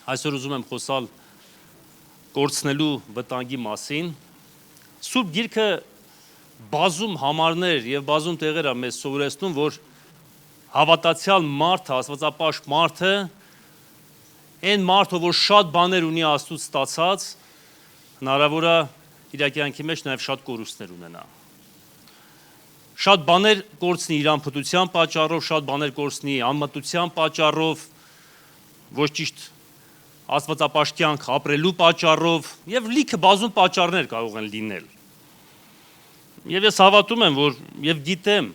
Այսօր ուզում եմ խոսալ կորցնելու վտանգի մասին։ Սուրբ Գիրքը բազում համարներ եւ բազում տեղեր է մեզ սովորեցնում, որ հավատացյալ մարդը, աստվածապաշտ մարդը, այն մարդը, որ շատ բաներ ունի Աստծուց ստացած, հնարավոր է իր կյանքի մեջ նաեւ շատ կորուստներ ունենա։ Շատ բաներ կորցնի իր անփտության պատճառով, շատ բաներ կորցնի անմտության պատճառով, ոչ ճիշտ աստվածապաշտ կյանք ապրելու պատճառով եւ լիքը բազում պատճառներ կարող են լինել։ Եվ ես հավատում եմ, որ եւ գիտեմ,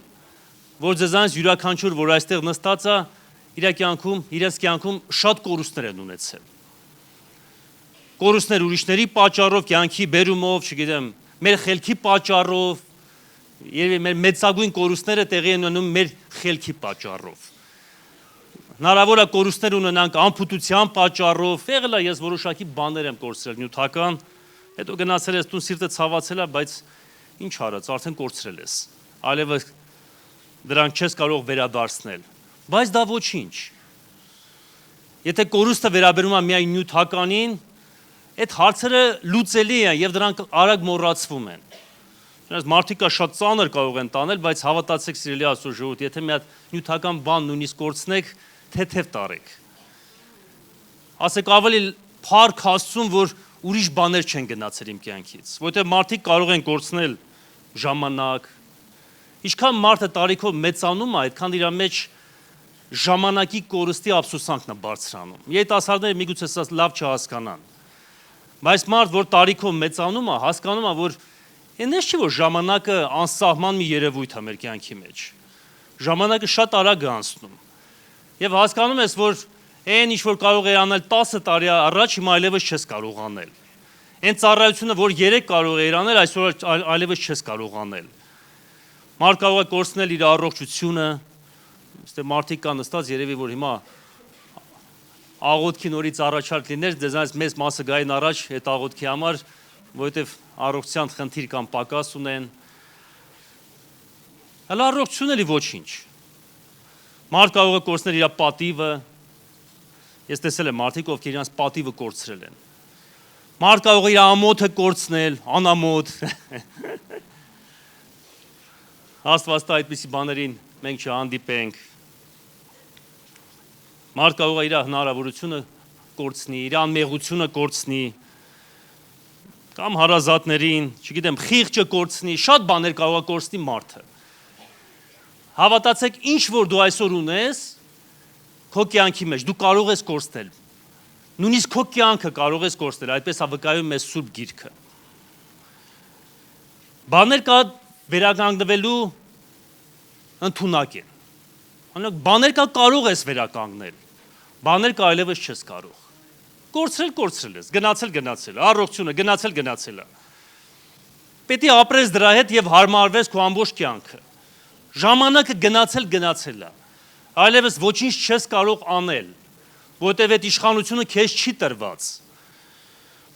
որ ձեզանից յուրաքանչյուր, որ այստեղ նստած է, իրենց կյանքում շատ կորուստներ են ունեցել։ Կորուստներ ուրիշների պատճառով, կյանքի բերումով, չգիտեմ, մեր խելքի պատճառով, երևի մեր մեծագույն կորուստները տեղի են ունենում մեր խելքի պատճառով։ Հնարավոր է կորուստներ ունենանք անփութության պատճառով, եղել է ես որոշակի բաներ եմ կորցրել նյութական, հետո գնացել ես տուն սիրտը ցավացել է, բայց ինչ արած, արդեն կորցրել ես։ Այլևս դրանք չես կարող վերադարձնել։ Բայց դա ոչինչ։ Եթե կորուստը վերաբերում է միայն նյութականին, այդ հարցերը լուծելի են եւ դրանք արագ մոռացվում են։ Նրանց մարդիկա շատ ծանր կարող են տանել, բայց հավատացեք սիրելի Աստծո ժողովուրդ, եթե մի հատ նյութական բան նույնիսկ կորցնեք, թեթև տարեք։ Ասեք ավելի փառք Աստծուն, որ ուրիշ բաներ չեն գնացել իմ կյանքից, որովհետև մարդիկ կարող են կորցնել ժամանակ։ Ինչքան մարդը տարիքով մեծանում է, այդքան իր մեջ ժամանակի կորստի ափսոսանքն է բարձրանում։ Երիտասարդները միգուցե սա լավ չհասկանան։ Բայց մարդ, որ տարիքով մեծանում է, հասկանում է, որ այնպես չի, որ ժամանակը անսահման մի երևույթ է մեր կյանքի մեջ։ Ժամանակը շատ արագ է անցնում։ Եվ հասկանում ես, որ այն ինչ որ կարող է անել 10 տարի առաջ, հիմա այլևս չես կարող անել։ Այն ծառայությունը, որ 3 կարող է անել, այսօր այլևս չես կարող անել։ Մարդ կարող է կորցնել իր առողջությունը, այստեղ մարդիկ կան նստած, երևի որ հիմա աղոթքի նորից առաջարկ լիներ, դեզանից մեծ մասը գային առաջ այդ աղոթքի համար, որովհետև առողջության խնդիր կամ պակաս ունեն։ Հələ առողջությունը լի ոչինչ։ Մարդ կարող է կորցնել իր պատիվը, ես տեսել եմ մարդիկ, ովքեր իրանց պատիվը կորցրել են։ Մարդ կարող է իր ամոթը կորցնել, անամոթ։ Աստված տա այդպիսի բաներին մենք չհանդիպենք։ Մարդ կարող է իր հնարավորությունը կորցնի, իր անմեղությունը կորցնի, կամ հարազատներին, չգիտեմ, խիղճը կորցնի, շատ բաներ կարող է կորցնի մարդը։ Հավատացեք, ինչ որ դու այսօր ունես, քո կյանքի մեջ, դու կարող ես կորցնել։ Նույնիսկ քո կյանքը կարող ես կորցնել, այդպես է վկայում մեզ Սուրբ Գիրքը։ Բաներ կա վերականգնվելու ընդունակ են։ Օրինակ, բաներ կա կարող ես վերականգնել, բաներ կա այլևս չես կարող։ Կորցրել ես, գնացել, առողջությունը գնացել է։ Պետք է ապրես դրա հետ եւ հարմարվես քո ամբողջ կյանքը։ Ժամանակը գնացել է։ Այլևս ոչինչ չես կարող անել, որտեղ այդ իշխանությունը քեզ չի տրված։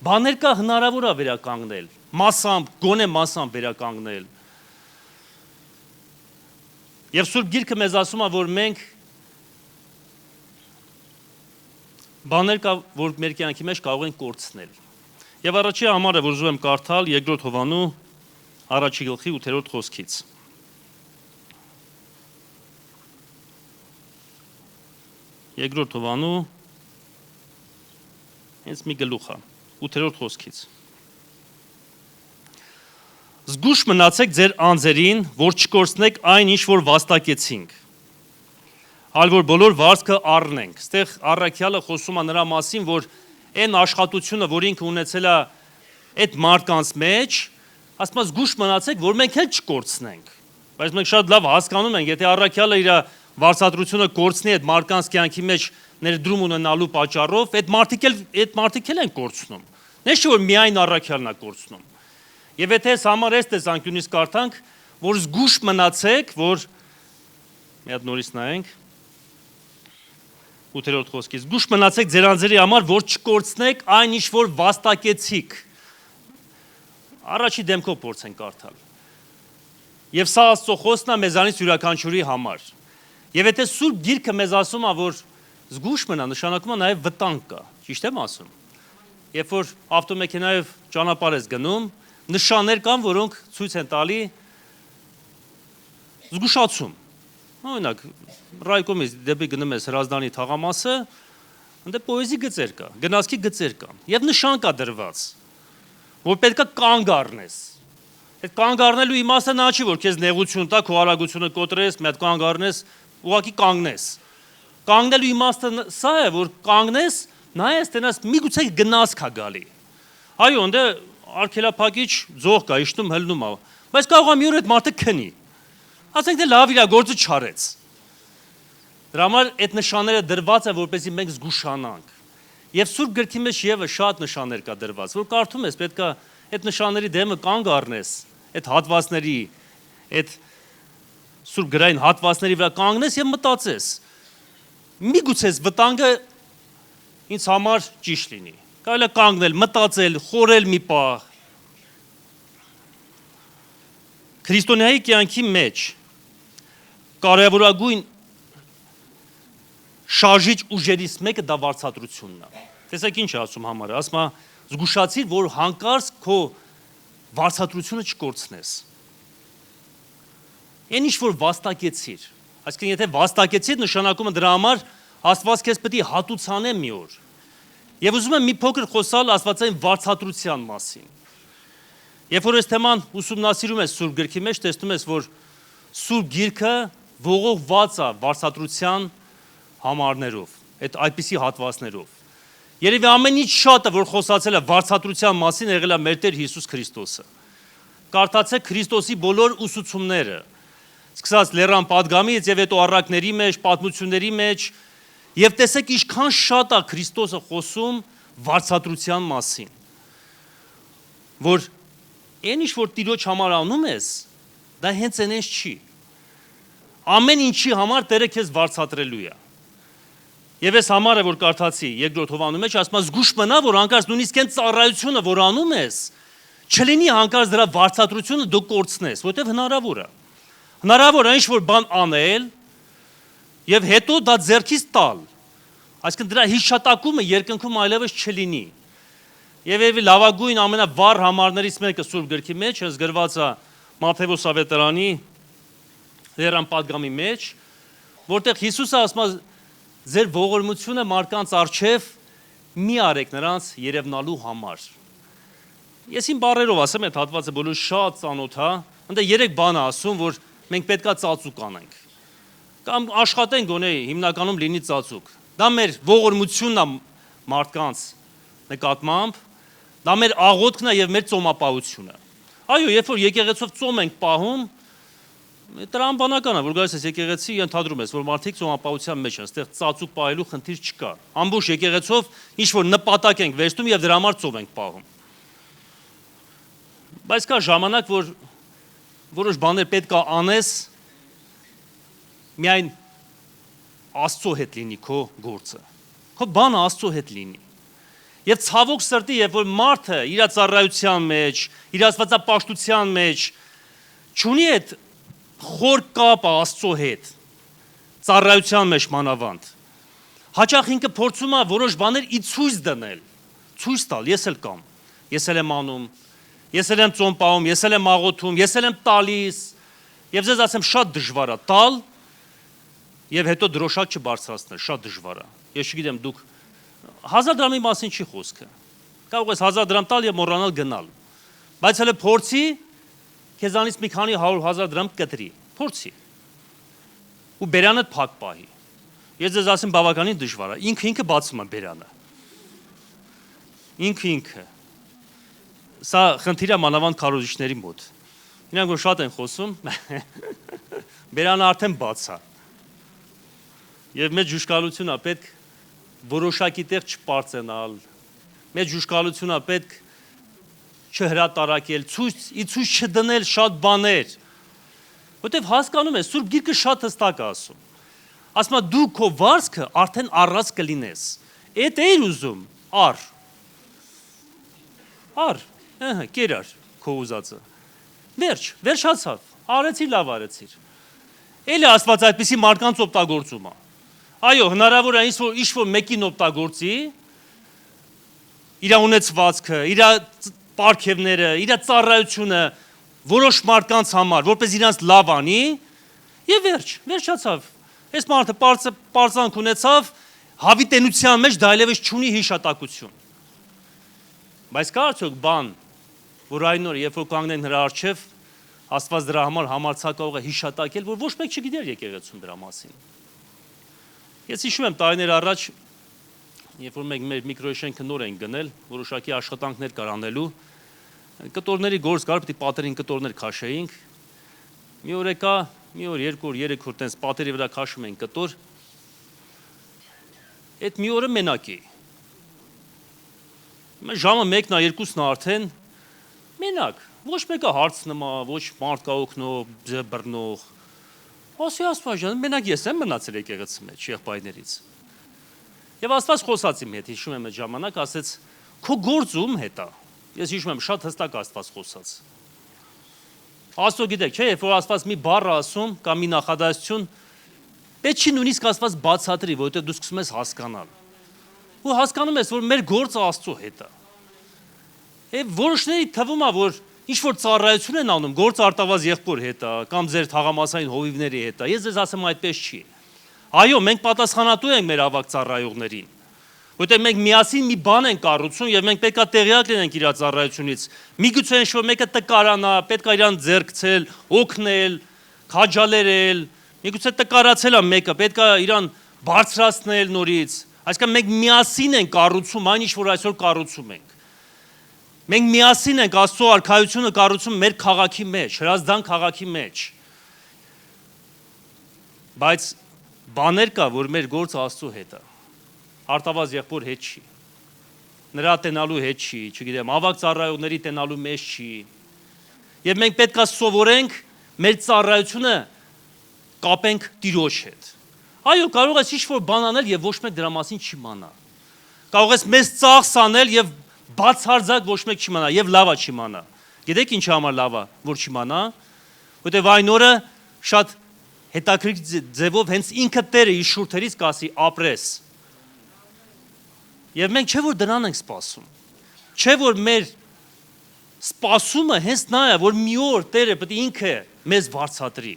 Բաներ կա հնարավոր է վերականգնել, մասամբ, գոնե մասամբ վերականգնել։ Եվ Սուրբ Գիրքը մեզ ասում է, որ մենք բաներ կա, որ մեր կյանքի մեջ կարող են կորցնել։ Եվ առաջի համարը, որ ուզում եմ կարդալ Երկրորդ Հովհաննու առաջի գլխի 8-րդ խոսքից։ Երկրորդ Հովհաննու հենց մի գլուխ է, 8-րդ խոսքից։ Զգույշ մնացեք ձեր անձերին, որ չկորցնեք այն, ինչ որ վաստակեցինք, այլ որ բոլոր վարձքը առնենք։ Այստեղ առաքյալը խոսում է նրա մասին, որ այն աշխատությունը, որ ինքը ունեցել է այդ մարդկանց մեջ, ասում է զգույշ մնացեք, որ մենք էլ չկորցնենք։ Բայց մենք շատ լավ հասկանում ենք, եթե առաքյալը իր վարձատրությունը կորցնի այդ մարդկանց կյանքի մեջ ներդրում ունենալու պատճառով, այդ մարդիկ էլ են կորցնում։ Նես չէ որ միայն առաքյալն է կորցնում։ Եվ եթե այս համար այս տեսանկյունից կարդանք, որ զգույշ մնացեք, որ մի հատ նորից նայենք 8-րդ խոսքից, զգույշ մնացեք ձեր անձերի համար, որ չկորցնեք այն ինչ որ վաստակեցիք։ Առաջի դեմքով փորձենք կարդալ։ Եվ սա Աստծո խոսքն է մեզանից յուրաքանչյուրի համար։ Եվ եթե Սուրբ Գիրքը մեզ ասում է, որ զգուշ մնա նշանակում է նաև վտանգ կա, ճիշտ եմ ասում։ Երբ որ ավտոմեքենայով ճանապարհ ես գնում, նշաններ կան, որոնք ցույց են տալի զգուշացում։ Օրինակ, ռայկոմից դեպի գնում ես Հրազդանի թաղամասը, այնտեղ պոեզի գծեր կա, գնացքի գծեր կան, եւ նշան կա դրված, որ պետքա կանգ առնես։ Այդ կանգ առնելու իմաստը նա չի, որ քեզ նեղություն տա, քո արագությունը կոտրես, մի հատ կանգ առնես, ուղղակի կանգնես։ Կանգնելու իմաստը սա է, որ կանգնես, նայես, տենաս միգուցե գնացք է գալի։ Այո, ընդ արգելափակիչ ձող կա, իշտում հլնում է, բայց կարող է մի օր այդ մարդը քնի։ Ասենք դե լավ իր գործը չարեց։ Դրա համար այդ նշանները դրված են, որպեսզի մենք զգուշանանք։ Եվ Սուրբ գրքի մեջ եւս շատ նշաններ կա դրված, որ կարդում ես, պետքա այդ նշանների դեմը կանգ առնես, այդ հատվածների, այդ Սուրբ գրային հատվածների վրա կանգնես եւ մտածես։ Միգուցե վտանգը ինձ համար ճիշտ լինի։ Կարելի է կանգնել, մտածել, խորել մի պահ։ Քրիստոնեայի կյանքի մեջ կարևորագույն շարժիչ ուժերից մեկը դա վարձատրությունն է։ Տեսեք ինչ ասում համարը, ասում է զգուշացիր, որ հանկարծ քո վարձատրությունը չկորցնես։ Այն ինչ որ վաստակեցիր, այսինքն եթե վաստակեցիր, նշանակում է դրա համար Աստված քեզ պետք է հատուցանե մի օր։ Եվ ուզում եմ մի փոքր խոսալ աստվածային վարձատրության մասին։ Երբ որ այս թեման ուսումնասիրում ես Սուրբ գրքի մեջ, տեսնում ես, որ Սուրբ գիրքը ողողված է վարձատրության համարներով, այդ այդպիսի հատվածներով։ Երևի ամեն ինչ շատը, որ խոսացել է վարձատրության մասին, եղել է մեր Տեր Հիսուս Քրիստոսը։ Կարդացեք Քրիստոսի բոլոր ուսուցումները, սկսած Լեռան պատգամից եւ հետո առակների մեջ, պատմությունների մեջ, եւ տեսեք ինչքան շատ է Քրիստոսը խոսում վարձատրության մասին։ Որ այն ինչ որ Տիրոջ համար անում ես, դա հենց այնպես չի։ Ամեն ինչի համար Տերը քեզ վարձատրելու է։ Եվ այս համարը, որ կարդացի երկրորդ Հովհաննու մեջ, ասում է զգուշ մնա, որ հանկարծ նույնիսկ այն ծառայությունը, որ անում ես, չլինի հանկարծ դրա վարձատրությունը դու կորցնես, որտեղ հնարավոր է։ Հնարավոր է ինչ-որ բան անել եւ հետո դա ձեռքից տալ։ Այսինքն դրա հիշատակումը երկնքում այլևս չլինի։ Եվ երևի լավագույն ամենավառ համարներից մեկը Սուրբ գրքի մեջ հենց գրված է Մատթեոս ավետարանի Լեռան պատգամի մեջ, որտեղ Հիսուսը ասում է ձեր ողորմությունը մարդկանց առջև մի արեք նրանց երևնալու համար։ Ես իմ բառերով ասեմ, այդ հատվածը բոլոր շատ ծանոթ է, այնտեղ 3 բան է ասում, որ մենք պետքա ծածուկ անենք։ Կամ աշխատենք գոնե հիմնականում լինի ծածուկ։ Դա մեր ողորմությունն է մարդկանց նկատմամբ, դա մեր աղոթքն է եւ մեր ծոմապահությունը։ Այո, երբ որ եկեղեցով ծոմ ենք պահում, տրամաբանական է, որ գալիս ես եկեղեցի, ընդհանրում ես, որ մարդիկ ծոմապահության մեջ են, այստեղ ծածուկ պահելու խնդիր չկա։ Ամբողջ եկեղեցով ինչ որ նպատակ ենք վերցնում եւ դրա համար ծով ենք պահում։ Բայց կա ժամանակ, որ որոշ բաներ պետք է անես միայն Աստծո հետ լինի քո գործը։ Քո բանը Աստծո հետ լինի։ Եվ ցավոք սրտի, երբ որ մարդը իր ծառայության մեջ, իր աստվածապաշտության մեջ չունի այդ խոր կապը Աստծո հետ, ծառայության մեջ մանավանդ, հաճախ ինքը փորձում է որոշ բաներ ի ցույց դնել, ցույց տալ, ես էլ կամ, ես էլ եմ անում, ես էլ եմ ծոմ պահում, ես էլ եմ աղոթում, ես էլ եմ տալիս, եւ ձեզ ասեմ շատ դժվար է տալ, եւ հետո դրոշակ չբարձրացնել, շատ դժվար է։ Ես չգիտեմ, դուք 1000 դրամի մասին չի խոսքը։ Կարող ես 1000 դրամ տալ եւ մոռանալ գնալ։ Բայց հələ փորձի քեզանից մի քանի 100,000 դրամ կտրի։ Փորձի։ Ու բերանը փակ պահի։ Ես ձեզ ասեմ բավականին դժվար է։ Ինքը բացում է բերանը։ Ինքը։ Սա խնդիր է մանավանդ քարոզիչների մոտ։ Իրանք որ շատ են խոսում, բերանը արդեն բաց է։ Եվ մեր ժուշկալությունը պետք որոշակի տեղ չպարծենալ, մեր ժուշկալությունը պետք չհրատարակել, ցույց չդնել շատ բաներ, որտեվ հասկանում ես, Սուրբ Գիրքը շատ հստակ է ասում։ Ասում է դու քո վարձքը արդեն առած կլինես։ Էդ էիր ուզում, կերար քո ուզածը։ Վերջացավ, արեցիր, լավ արեցիր։ Էլի Աստված այդպիսի մարդկանց օգտագործում է։ Այո, հնարավոր է ինչ-որ մեկին օգտագործի, իր ունեցվածքը, իր պարգևները, իր ծառայությունը որոշ մարդկանց համար, որպես իրանց լավ անի, եւ վերջացավ։ Այս մարդը պարծանք ունեցավ, հավիտենության մեջ դա այլևս չունի հիշատակություն։ Բայց կա արդյոք բան, որ այն օր, երբ որ կանգնեն նրա առջև, Աստված դրա համար համարձակող է հիշատակել, որ ոչ մեկ չգիտեր եկեղեցում դրա մասին։ Ես հիշում եմ տարիներ առաջ, երբ որ մենք մեր միկրոշենքը նոր ենք գնել, որոշակի աշխատանքներ կար անելու, կտորների գործ կար, պետք է պատերին կտորներ քաշեինք։ Մի օր եկա, մի օր, երկու օր, երեք օր տենց պատերի վրա քաշում ենք կտոր։ Այդ մի օրը մենակ էի։ Ժամը 1-ն է, 2-ն է արդեն մենակ։ Ոչ մեկը հարց նմա, ոչ մարդ կա օգնող, բռնող։ Ասի Աստված ջան, մենակ ես եմ մնացել եկեղեցի մեջ եղբայրներից։ Եվ Աստված խոսաց իմ հետ, հիշում եմ այդ ժամանակ, ասեց, քո գործը ում հետ է։ Ես հիշում եմ, շատ հստակ Աստված խոսաց։ Աստծո գիտեք, չէ, երբ որ Աստված մի բառ ասում կամ մի նախադասություն, պետք չի նույնիսկ Աստված բացատրի, որովհետև դու սկսում ես հասկանալ։ Ու հասկանում ես, որ մեր գործը Աստծո հետ է։ Եվ որոշների թվում է, որ ինչ որ ծառայություն են անում, գործ արտավազ եղբոր հետ է, կամ ձեր թաղամասային հովիվների հետ է։ Ես ձեզ ասեմ այդպես չի։ Այո, մենք պատասխանատու ենք մեր ավագ ծառայողներին։ Որտեղ մենք միասին մի բան ենք կառուցում եւ մենք պետքա տեղյակ լինենք իր ծառայությունից։ Միգուցե ինչ-որ մեկը տկարանա, պետքա իրան ձեռքցել, օգնել, քաջալերել, միգուցե տկարացել է մեկը, պետքա իրան բարձրացնել նորից։ Այսինքն մենք միասին ենք կառուցում այն ինչ որ այսօր կառուցում ենք։ Մենք միասին ենք Աստծո արքայությունը կառուցում մեր քաղաքի մեջ, Հրազդան քաղաքի մեջ։ Բայց բաներ կա, որ մեր գործը Աստծո հետ է։ Արտավազ եղբոր հետ չի։ Նրա տենալու հետ չի, չգիտեմ, ավագ ծառայողների տենալու մեջ չի։ Եվ մենք պետքա սովորենք մեր ծառայությունը կապենք Տիրոջ հետ։ Այո, կարող ես ինչ-որ բան անել եւ ոչ մեկ դրա մասին չիմանա։ Կարող ես մեծ ծախս անել եւ բացարձակ ոչ մեկ չիմանա եւ լավա չիմանա։ Գիտեք ինչի համար լավա, որ չիմանա, որտեւ այն օրը շատ հետաքրքիր ձևով հենց ինքը Տերը իր շուրթերից կասի ապրես։ Եվ մենք չէ որ դրան ենք սպասում։ Չէ որ մեր սպասումը հենց նա է, որ մի օր Տերը պետք է ինքը մեզ բարձրացրի։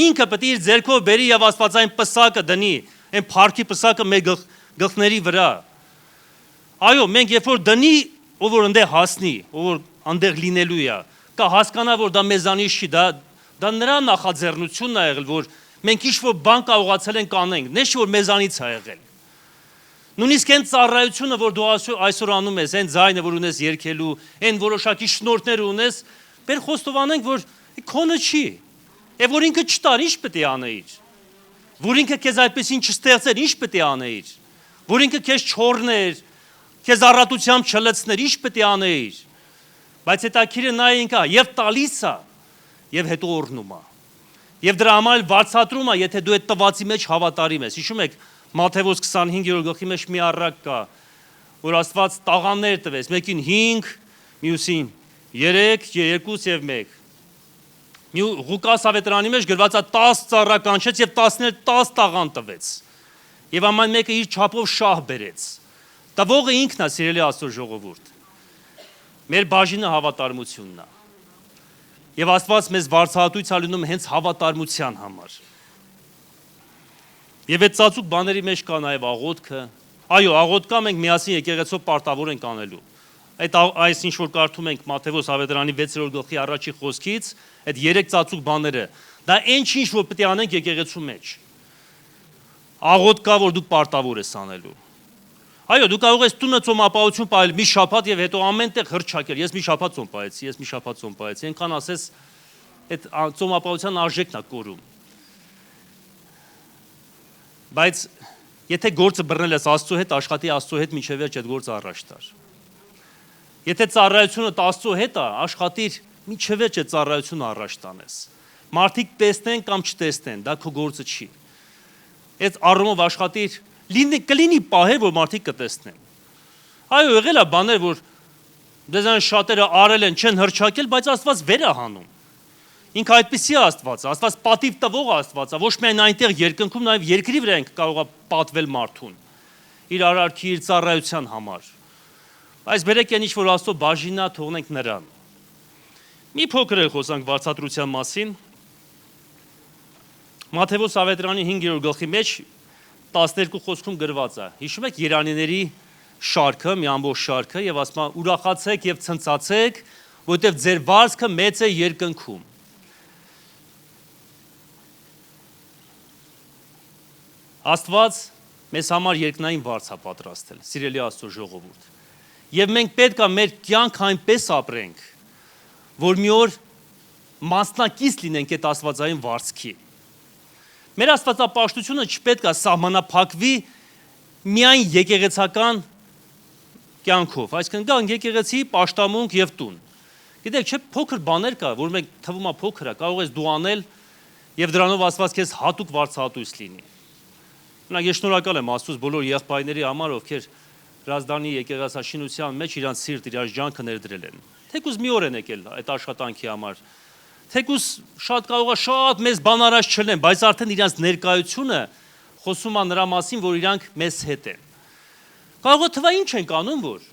Ինքը պետք է իր ձեռքով բերի եւ աստվածային պսակը դնի, այն փառքի պսակը մեր գլխների վրա։ Այո, մենք երբ որ դնի, ով որ այնտեղ հասնի, ով որ այնտեղ լինելու է, կա հասկանա որ դա մեզանից չի, դա նրա նախաձեռնությունն է եղել, որ մենք ինչ-որ բան կարողացել ենք անենք, ոչ որ մեզանից է եղել։ Նույնիսկ այն ծառայությունը, որ դու այսօր անում ես, այն ձայնը, որ ունես երգելու, այն որոշակի շնորհներ ունես, բեր խոստովանենք, որ քոնը չի։ Եվ որ ինքը չտար, ինչ պետք է անեիր։ Որ ինքը քեզ այդպեսին չստեղծեր, ինչ պետք է անեիր։ Որ ինքը քեզ չորներ, քեզ առատությամբ չլցներ, ինչ պետք է անեիր։ Բայց հետաքրքիրը նա ինքա եւ տալիս է, եւ հետո օրհնում է։ Եվ դրա համար վարձատրում է, եթե դու այդ տվածի մեջ հավատարիմ ես։ Հիշում եք Մատթեոս 25-րդ գլխի մեջ մի առակ կա, որ Աստված տաղաններ տվեց, մեկին 5, մյուսին 3, 2 եւ 1։ Ղուկաս ավետարանի մեջ գրված է 10 ծառա կանչեց եւ 10 տաղան տվեց։ Եվ ամեն մեկը իր չափով շահ բերեց։ Տվողը ինքն է, սիրելի Աստծո ժողովուրդ։ Մեր բաժինը հավատարմությունն է։ Եվ Աստված մեզ վարձահատույց է լինում հենց հավատարմության համար։ Եվ այդ ծածուկ բաների մեջ կա նաև աղոթքը։ Այո, աղոթքը մենք միասին եկեղեցով պարտավոր ենք անելու։ Այս ինչ որ կարդում ենք Մատթեոս ավետարանի 6-րդ գլխի առաջի խոսքից, այդ 3 ծածուկ բաները, դա այն ինչ որ պետք է անենք եկեղեցու մեջ։ Աղոթքա, որ դու պարտավոր ես անելու։ Այո, դու կարող ես տունը ծոմապահություն պահել մի շաբաթ եւ հետո ամենտեղ հրճակել։ Ես մի շաբաթ ծոմ պահեցի, այնքան ասես այդ ծոմապահության արժեքն է կորում։ Բայց եթե գործը բռնել ես Աստծո հետ, աշխատի Աստծո հետ մինչև վերջ այդ գործը առաջ տար։ Եթե ծառայությունը Աստծո հետ է, աշխատիր մինչև վերջ այդ ծառայությունը առաջ տանես։ Մարդիկ տեսնեն կամ չտեսնեն, դա քո գործը չի։ Այդ առումով աշխատիր, կլինի պահեր, որ մարդիկ կտեսնեն։ Այո, եղել է բաներ, որ դեզան շատերը արել են, չեն հրճակել, բայց Աստված վեր է հանում։ Ինքը այդպիսի Աստված է, Աստված պատիվ տվող Աստված է, ոչ միայն այնտեղ երկնքում, նաև երկրի վրա ենք կարող է պատվել մարդուն իր արարքի, իր ծառայության համար։ Այս բերեք են ինչ-որ Աստծո բաժինա, թողնենք նրան։ Մի փոքր էլ խոսանք վարձատրության մասին։ Մատթեոս ավետարանի 5-րդ գլխի մեջ 12 խոսքում գրված է։ Հիշում եք երանիների շարքը, մի ամբողջ շարքը, եւ ասում է ուրախացեք եւ ցնծացեք, որովհետեւ ձեր վարձքը մեծ է երկնքում։ Աստված մեզ համար երկնային վարձ է պատրաստել, սիրելի Աստծո ժողովուրդ։ Եվ մենք պետք է մեր կյանք այնպես ապրենք, որ մի օր մասնակից լինենք այդ աստվածային վարձքի։ Մեր աստվածապաշտությունը չպետք է սահմանափակվի միայն եկեղեցական կյանքով, այսինքն գան եկեղեցի, պաշտամունք եւ տուն։ Գիտեք, չէ՞ փոքր բաներ կա, որ մենք թվում է փոքր է, կարող ես դու անել եւ դրանով Աստված քեզ հատուկ վարձահատույց լինի։ Մենակ ես շնորհակալ եմ Աստծուց բոլոր եղբայրների համար, ովքեր Հրազդանի եկեղեցաշինության մեջ իրանց սիրտ, իրանց ջանքը ներդրել են։ Թեկուզ մի օր են եկել այդ աշխատանքի համար։ Թեկուզ շատ կարող է շատ մեծ բան արած չլեն, բայց արդեն իրանց ներկայությունը խոսում է նրա մասին, որ իրանք մեզ հետ են։ Կարող է թվա ինչ են անում, որ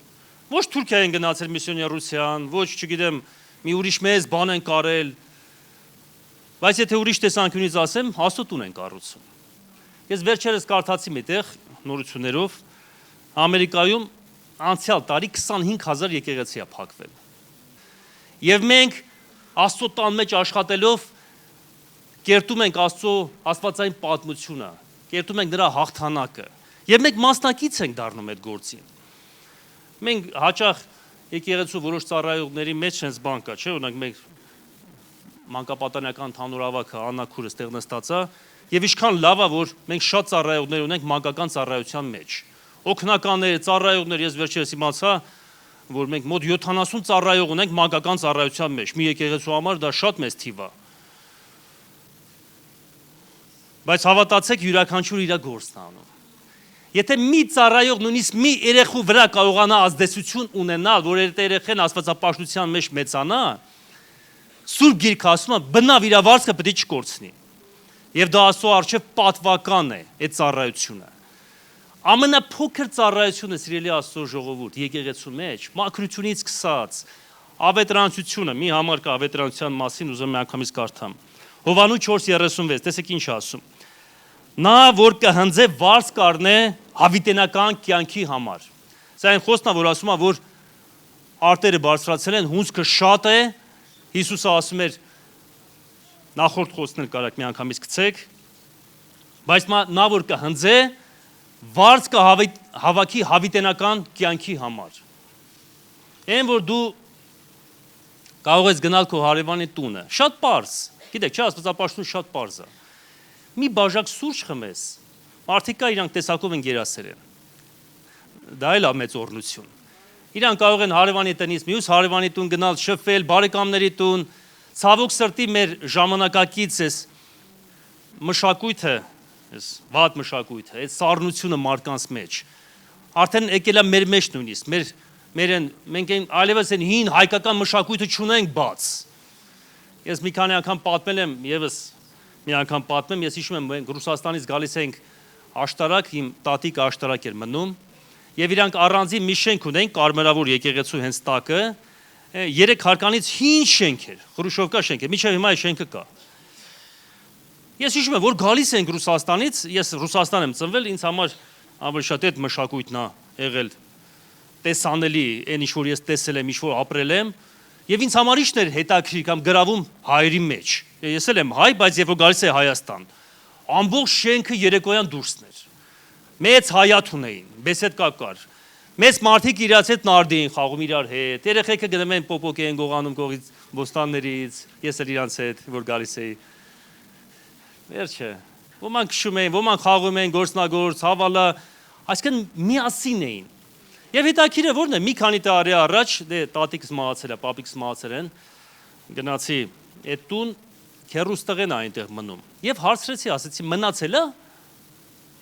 ոչ Թուրքիա են գնացել միսիոներության, ոչ, չգիտեմ, մի ուրիշ մեծ բան են կարել, բայց եթե ուրիշ տեսանկյունից ասեմ, Աստծո տուն են կառուցում։ Ես վերջերս կարդացի միտեղ նորություններով Ամերիկայում անցյալ տարի 25,000 եկեղեցի է փակվել։ Եվ մենք Աստծո տան մեջ աշխատելով կերտում ենք Աստծո աստվածային պատմությունը, կերտում ենք նրա հաղթանակը, եւ մենք մասնակից ենք դառնում այդ գործին։ Մենք հաճախ եկեղեցու որոշ ծառայողների մեջ sense բան կա, չէ՞, օրինակ մենք մանկապատանեկան ընդհանուր ավակը Աննա քուրը ստեղ նստած է, եւ ինչքան լավ է, որ մենք շատ ծառայողներ ունենք մանկական ծառայության մեջ։ Օգնականներ, ծառայողներ, ես վերջերս իմացա, որ մենք մոտ 70 ծառայող ունենք մանկական ծառայության մեջ։ Մի եկեղեցու համար դա շատ մեծ թիվ է։ Բայց հավատացեք, յուրաքանչյուր իր գործն է անում։ Եթե մի ծառայող նույնիսկ մի երեխու վրա կարողանա ազդեցություն ունենալ, որ այդ երեխան աստվածապաշտության մեջ մեծանա, Սուրբ Գիրքը ասում է, բնավ իր վարձքը պետք է չկորցնի։ Եվ դա Աստծո առջև պատվական է այդ ծառայությունը։ Ամենափոքր ծառայությունը, սիրելի Աստծո ժողովուրդ, եկեղեցու մեջ, մաքրությունից սկսած, ավետարանությունը, մի համար կա ավետարանության մասին, ուզում եմ անգամից կարդամ։ Հովանու 4:36, տեսեք ինչ ասում։ Նա որ կհնձե վարձ կառնե հավիտենական կյանքի համար։ Սա այն խոսքն է, որ ասում է, որ արտերը բարձրացել են, հունձքը շատ է, Հիսուսը ասում էր նախորդ խոսքն էլ կարաք մի անգամից գցեք, բայց նա որ կհնձե վարձ կհավաքի հավիտենական կյանքի համար։ Այն որ դու կարող ես գնալ քո հարևանի տունը, շատ պարզ, գիտեք, չէ, աստվածապաշտությունը շատ պարզ է։ Մի բաժակ սուրճ խմես, մարդիկ կա իրանք տեսակով են գերասեր են։ Դա էլ է մեծ օրհնություն։ Իրանք կարող են հարևանի տնից մյուս հարևանի տուն գնալ, շփվել, բարեկամների տուն, ցավոք սրտի մեր ժամանակակից էս մշակույթը, էս վատ մշակույթը, այդ սառնությունը մարդկանց մեջ արդեն եկել է մեր մեջ նույնիսկ, մենք այլևս այն հին հայկական մշակույթը չունենք բաց։ Ես մի քանի անգամ պատմել եմ, եւս մի անգամ պատմեմ, ես հիշում եմ, մենք Ռուսաստանից գալիս ենք աշտարակ, իմ տատիկը աշտարակ էր մնում, եւ իրանք առանձին մի շենք ունեն, կարմրավոր եկեղեցու հենց տակը, 3 հարկանից հին շենք էր, Խրուշովկա շենք է, մինչև հիմա այդ շենքը կա։ Ես հիշում եմ, որ գալիս ենք Ռուսաստանից, ես Ռուսաստան եմ ծնվել, ինձ համար ավելի շատ այդ մշակույթն է եղել տեսանելի, այն ինչ որ ես տեսել եմ, ինչ որ ապրել եմ, եւ ինձ համար իշն էր հետաքրքիր կամ գրավում հայերի մեջ։ Ես էլ եմ հայ, բայց երբ որ գալիս է Հայաստան, ամբողջ շենքը երեկոյան դուրսն էր։ Մեծ հայաթ ունեին, բեսեդկա կար։ Մեծ մարդիկ իրաց հետ նարդի էին խաղում իրար հետ։ Երեխեքը գնում են պոպոկ էին գողանում կողից բոստաններից, ես էլ իրանց հետ որ գալիս էի։ Վերջը, ոմանք քշում էին, ոմանք խաղում էին գործնագործ, հավալա, այսինքն միասին էին։ Եվ հետաքրքիրը ո՞րն է, մի քանի տարի առաջ, դե տատիկս մահացել է, պապիկս մահացել են, գնացի այդ տուն, քեռուս տղեն է այնտեղ մնում։ Եվ հարցրեցի, ասեցի, մնացել է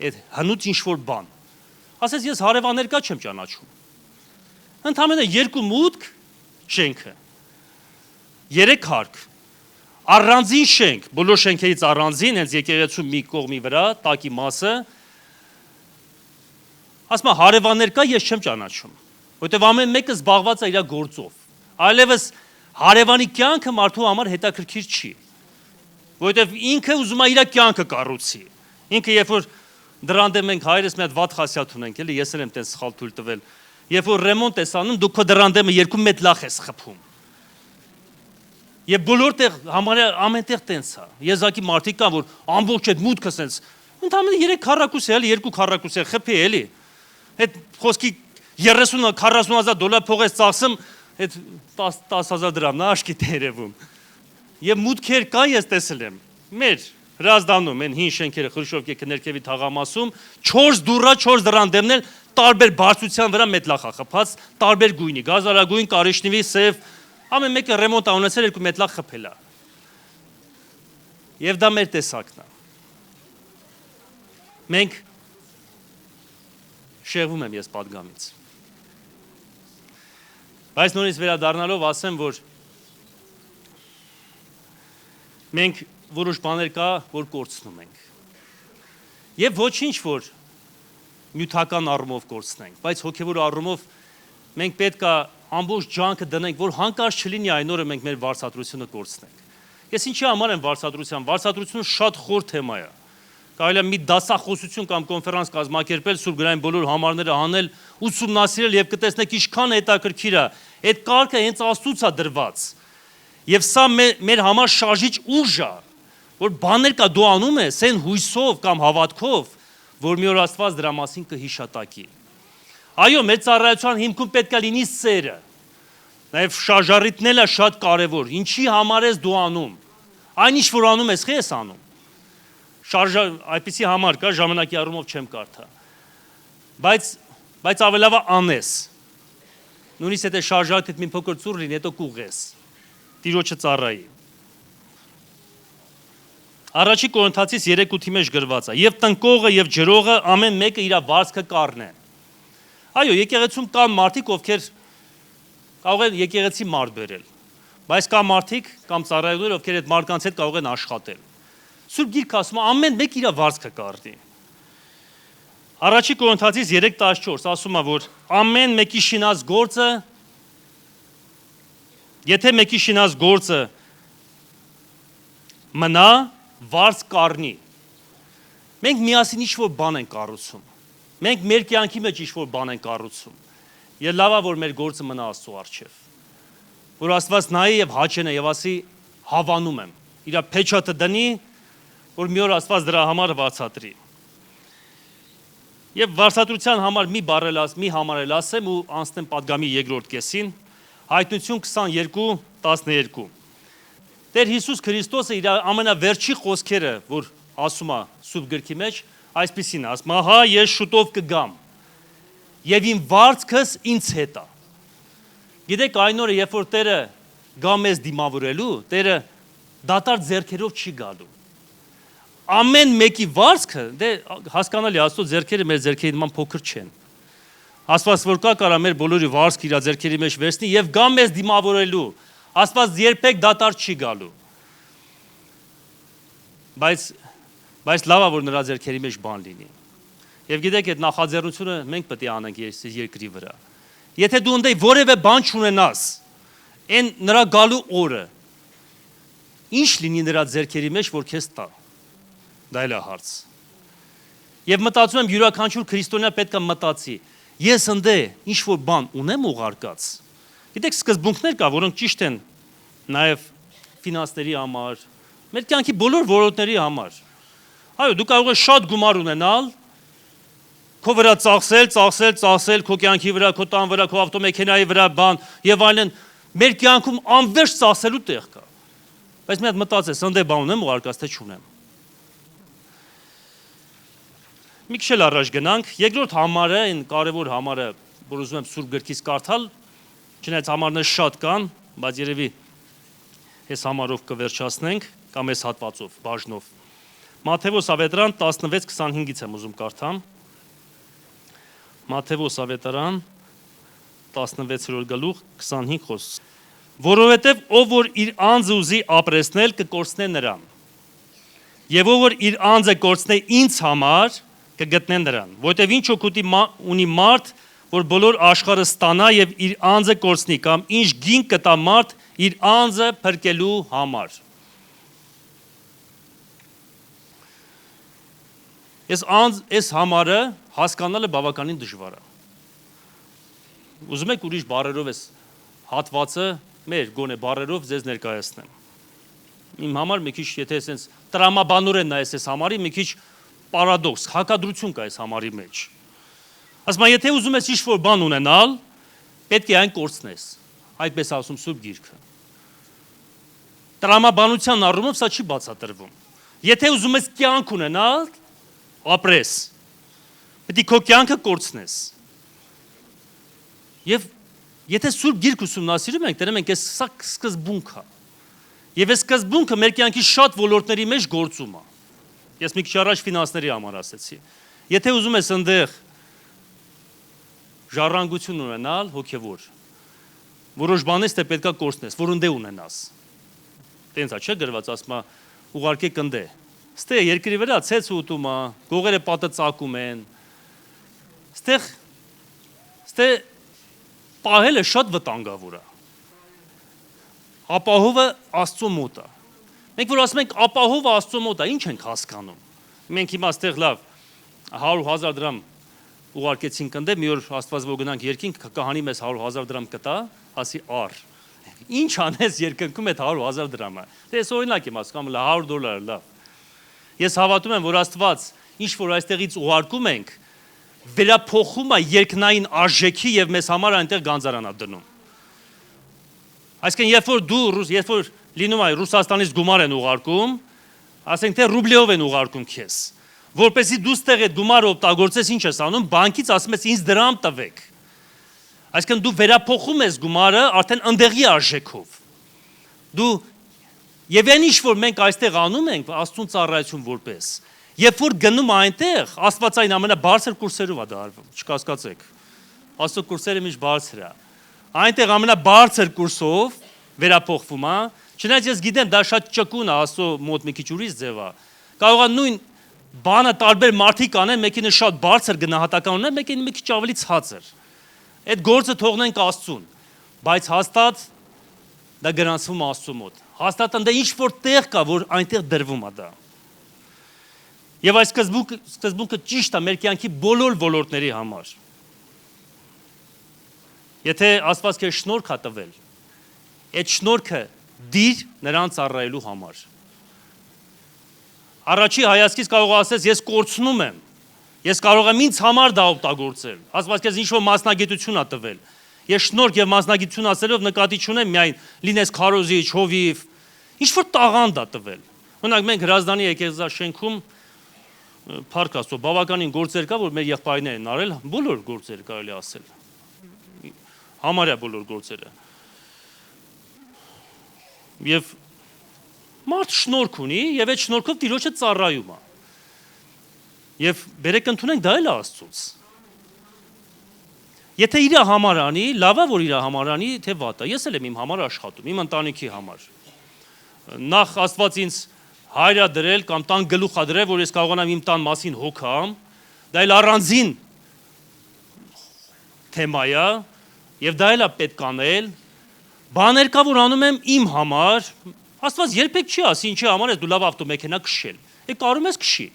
այդ հնուց ինչ-որ բան։ Ասեց, ես հարևաններ կա չեմ ճանաչում։ Ընդամենը 2 մուտք շենքը, 3 հարկ։ Առանձին շենք, բոլոր շենքերից առանձին, հենց եկեղեցու մի կողմի վրա, տակի մասը, ասում է հարևաններ կա, ես չեմ ճանաչում, որտեվ ամեն մեկը զբաղված է իր գործով, այլևս հարևանի կյանքը մարդու համար հետաքրքիր չի, որտեվ ինքը ուզում է իր կյանքը կառուցի, ինքը երբ որ դրան դեմ ենք հայրս մի հատ վատ խասյաթ ունենք, էլի ես էլ եմ տես սխալ թույլ տվել, երբ որ ռեմոնտ ես անում, դու քո դրան դեմը 2 մետր լախ ես խփում, եւ բոլոր տեղ համարյա ամենտեղ տենց է, եզակի մարդիկ կան, որ ամբողջ այդ մուտքը սենց, ընդամենը 3 քառակուս է, էլի 2 քառակուս է, խփի էլի, այդ խոսքի 30-40,000 դոլար փող ես ծախսում, այդ 10,000 դրամն է աշկի տերևում, եւ մուտքեր կան ես տեսել եմ, մեր Հրազդանում, են հին շենքերը Խրուշովկի ներքևի թաղամասում, 4 դուռա, 4 դրան դեմնել, տարբեր բարձրության վրա մետլախ խփած, տարբեր գույնի, գազարագույն, կարիշնիվի, սև, ամեն մեկը ռեմոնտ ա ունեցել 2 մետլախ խփել է։ Եվ դա մեր տեսակն է։ Մենք շեղվում եմ ես պատգամից։ Բայց նորից վերադառնալով ասեմ, որ մենք որոշ բաներ կա, որ կորցնում ենք։ Եվ ոչինչ, որ նյութական առումով կորցնենք, բայց հոգևոր առումով մենք պետք է ամբողջ ջանքը դնենք, որ հանկարծ չլինի այն օրը մենք մեր վարձատրությունը կորցնենք։ Ես ինչի համար եմ վարձատրությունը շատ խոր թեմա է։ Կարելի է մի դասախոսություն կամ կոնֆերանս կազմակերպել, սուրբ գրային բոլոր համարները հանել, ուսումնասիրել եւ կտեսնեք ինչքան հետաքրքիր է։ Այդ կարգը հենց Աստծուց է դրված։ Եվ սա մեր համար շարժիչ ուժ է, որ բաներ կա դու անում ես, այն հույսով կամ հավատքով, որ մի օր Աստված դրա մասին կհիշատակի։ Այո, մեր ծառայության հիմքում պետք է լինի սերը։ Նաև շարժառիթն էլ է շատ կարևոր։ Ինչի համար ես դու անում։ Այն ինչ որ անում ես, խի ես անում։ Այդպիսի համար կա, ժամանակի առումով չեմ կարդա։ Բայց ավելավա անես։ Նույնիսկ եթե շարժառիթդ մի փոքր ծուռ լինի, հետո կուղես։ Տիրոջը ծառայի։ Առաջի Կորինթացիս 3:8-ի մեջ գրված է. «Եվ տնկողը եւ ջրողը ամեն մեկը իր վարձքը կառնե»։ Այո, եկեղեցում կան մարդիկ, ովքեր կարող են եկեղեցի մարդ բերել, բայց կան մարդիկ կամ ծառայողներ, ովքեր այդ մարդկանց հետ կարող են աշխատել։ Սուրբ Գիրքը ասում է ամեն մեկ իր վարձքը կառնի։ Առաջի Կորինթացիս 3:14 ասում է, որ ամեն մեկի շինած գործը, եթե մեկի շինած գործը մնա, վարձ կառնի։ Մենք միասին ինչ-որ բան ենք կառուցում։ Մենք մեր կյանքի մեջ ինչ-որ բան ենք կառուցում։ Եվ լավ է, որ մեր գործը մնա Աստծո առջև։ Որ Աստված նայի եւ հաճենա եւ ասի հավանում եմ։ Իր փեչաթը դնի, որ մի օր Աստված դրա համար վարձատրի։ Եվ վարձատրության համար մի համարել ասեմ ու անցնեմ պատգամի երկրորդ կեսին, Հայտնություն 22:12։ Տեր Հիսուս Քրիստոսը իր ամենավերջի խոսքերը, որ ասում է Սուրբ գրքի մեջ, այսպիսին ասում է. «Հա, ես շուտով կգամ, եւ իմ վարձքս ինձ հետ է»։ Գիտեք, այն օրը, երբ որ Տերը գա մեզ դիմավորելու, Տերը դատարկ ձեռքերով չի գալու։ Ամեն մեկի վարձքը, դե հասկանալի, Աստծո ձեռքերը մեր ձեռքերի նման փոքր չեն։ Աստված որ կա, կարա մեր բոլորի վարձքը իր ձեռքերի մեջ վերցնի եւ գա մեզ դիմավորելու։ Աստված երբեք դատարկ չի գալու։ Բայց լավ է, որ նրա ձեռքերի մեջ բան լինի։ Եվ գիտեք, այդ նախաձեռնությունը մենք պետք է անենք երկրի վրա։ Եթե դու ընդե որևէ բան չունենաս, այն նրա գալու օրը, ինչ լինի նրա ձեռքերի մեջ, որ քեզ տա։ Դա էլ է հարց։ Եվ մտածում եմ, յուրաքանչյուր քրիստոնյա պետք է մտածի. ես ընդե ինչ որ բան ունեմ ուղարկած։ Գիտեք, սկզբունքներ կա, որոնք ճիշտ են նաև ֆինանսների համար, մեր կյանքի բոլոր ոլորտների համար։ Այո, դու կարող ես շատ գումար ունենալ, քո վրա ծախսել, քո կյանքի վրա, քո տան վրա, քո ավտոմեքենայի վրա բան եւ այլն, մեր կյանքում անվերջ ծախսելու տեղ կա։ Բայց մի հատ մտածես, ընդե բան ունեմ ուղարկած, թե չունեմ։ Մի քիչ առաջ գնանք, երկրորդ համարը, այն կարևոր համարը, որ ուզում եմ Սուրբ գրքից կարդալ, չնայած համարներ շատ կան, բայց երևի այս համարով կվերջացնենք կամ այս հատվածով, բաժնով։ Մատթեոս ավետարան 16:25-ից եմ ուզում կարդամ։ Մատթեոս ավետարան 16-րդ գլուխ 25 խոսք։ Որովհետև ով որ իր անձը ուզի ապրեսնել կկորցնե նրան։ Եվ ով որ իր անձը կորցնե ինձ համար կգտնե նրան։ Որովհետև ինչ օգուտ ունի մարդ, որ բոլոր աշխարհը ստանա եւ իր անձը կորցնի, կամ ինչ գին կտա մարդ իր անձը փրկելու համար։ Այս համարը հասկանալը բավականին դժվար է։ Ուզում եք ուրիշ բառերով այս հատվածը մեր գոնե բառերով ձեզ ներկայացնեմ։ Իմ համար մի քիչ, եթե այսպես տրամաբանորեն նայես այս համարի, մի քիչ պարադոքս, հակադրություն կա այս համարի մեջ։ Ասում եմ, եթե ուզում ես ինչ-որ բան ունենալ, պետք է այն կորցնես։ Այդպես ասում Սուրբ Գիրքը։ Տրամաբանության առումով սա չի բացատրվում։ Եթե ուզում ես կյանք ունենալ, ապրես։ Պետք է քո կյանքը կորցնես։ Եվ եթե Սուրբ Գիրք ուսումնասիրում ենք, դեռ մենք այս սա սկզբունք է։ Եվ այս սկզբունքը մեր կյանքի շատ ոլորտների մեջ գործում է։ Ես մի քիչ առաջ ֆինանսների համար ասեցի։ Եթե ուզում ես այնտեղ ժառանգություն ունենալ, հոգևոր, որոշ բանից դե պետքա կորցնես, որ ընդե ունենաս։ Տենց է, չէ՞ գրված, ասում է, ուղարկե կնդե։ Ստե երկրի վրա ցեց ուտում է, գողերը պատը ծակում են։ Ստե պահելը շատ վտանգավոր է։ Ապահովը Աստծո մոտ է։ Մենք որ ասում ենք ապահովը Աստծո մոտ է, ինչ ենք հասկանում։ Մենք հիմա ստեղ լավ 100,000 դրամ ուղարկեցինք ընդե, մի օր Աստված որ գնանք երկինք, կհանի մեզ 100,000 դրամ կտա, ասի առ։ Ինչ անես երկնքում այդ 100,000 դրամը։ Դե ես օրինակ եմ ասում, $100 լավ։ Ես հավատում եմ, որ Աստված ինչ որ այստեղից ուղարկում ենք, վերափոխում է երկնային արժեքի եւ մեզ համար այնտեղ գանձարան է դնում։ Այսինքն երբ որ լինում է Ռուսաստանից գումար են ուղարկում, ասենք թե ռուբլեով են ուղարկում քեզ, որպեսզի դու ստեղ այդ գումարը օգտագործես, ինչ ես անում, բանկից ասում ես ինձ դրամ տվեք։ Այսինքն դու վերափոխում ես գումարը արդեն ընդեղի արժեքով։ Դու եւ այն ինչ որ մենք այստեղ անում ենք, Աստծուն ծառայություն որպես, երբ որ գնում այնտեղ, Աստվածային ամենաբարձր կուրսերով է դա արվում, չկասկածեք։ Աստծո կուրսերը միշտ բարձր է։ Այնտեղ ամենաբարձր կուրսով վերափոխվում է, չնայած ես գիտեմ, դա շատ ճկուն է, Աստծո մոտ մի քիչ ուրիշ ձև է։ Կարող է նույն բանը տարբեր մարդիկ անեն, մեկինը շատ բարձր գնահատական ունեն, մեկին մի քիչ ավելի ցածր։ Այդ գործը թողնենք Աստծուն, բայց հաստատ դա գրանցվում է Աստծո մոտ։ Հաստատ ընդ ինչ որ տեղ կա, որ այնտեղ դրվում է դա։ Եվ այս սկզբունքը ճիշտ է մեր կյանքի բոլոր ոլորտների համար։ Եթե Աստված քեզ շնորհք է տվել, այդ շնորհքը դիր նրան ծառայելու համար։ Առաջի հայացքից կարող ասես ես կորցնում եմ։ Ես կարող եմ ինձ համար դա օգտագործել։ Աստված քեզ ինչ-որ մասնագիտություն է տվել։ Ես շնորհք եւ մասնագիտություն ասելով նկատի չունեմ միայն լինես քարոզիչ, հովիվ, ինչ-որ տաղանդ է տվել։ Օրինակ մենք Հրազդանի եկեղեցաշենքում Փառք Աստծո, բավականին գործեր կա, որ մեր եղբայրներն են արել, բոլոր գործեր կարելի ասել։ Համարյա բոլոր գործերը։ Եվ մարդ շնորհք ունի, եւ այդ շնորհքով Տիրոջը ծառայում է։ Եվ բերեք ընդունենք դա էլ է Աստծուց։ Եթե իր համար անի, լավ է որ իր համար անի, թե վատ է։ Ես էլ եմ իմ համար աշխատում, իմ ընտանիքի համար։ Նախ Աստված ինձ հայր է դրել կամ տան գլուխ է դրել, որ ես կարողանամ իմ տան մասին հոգամ, դա էլ առանձին թեմա է, եւ դա էլ է պետք անել։ Բաներ կա, որ անում եմ իմ համար, Աստված երբեք չի ասի, ինչի համար ես դու լավ ավտոմեքենա քշել։ Կարում ես քշի։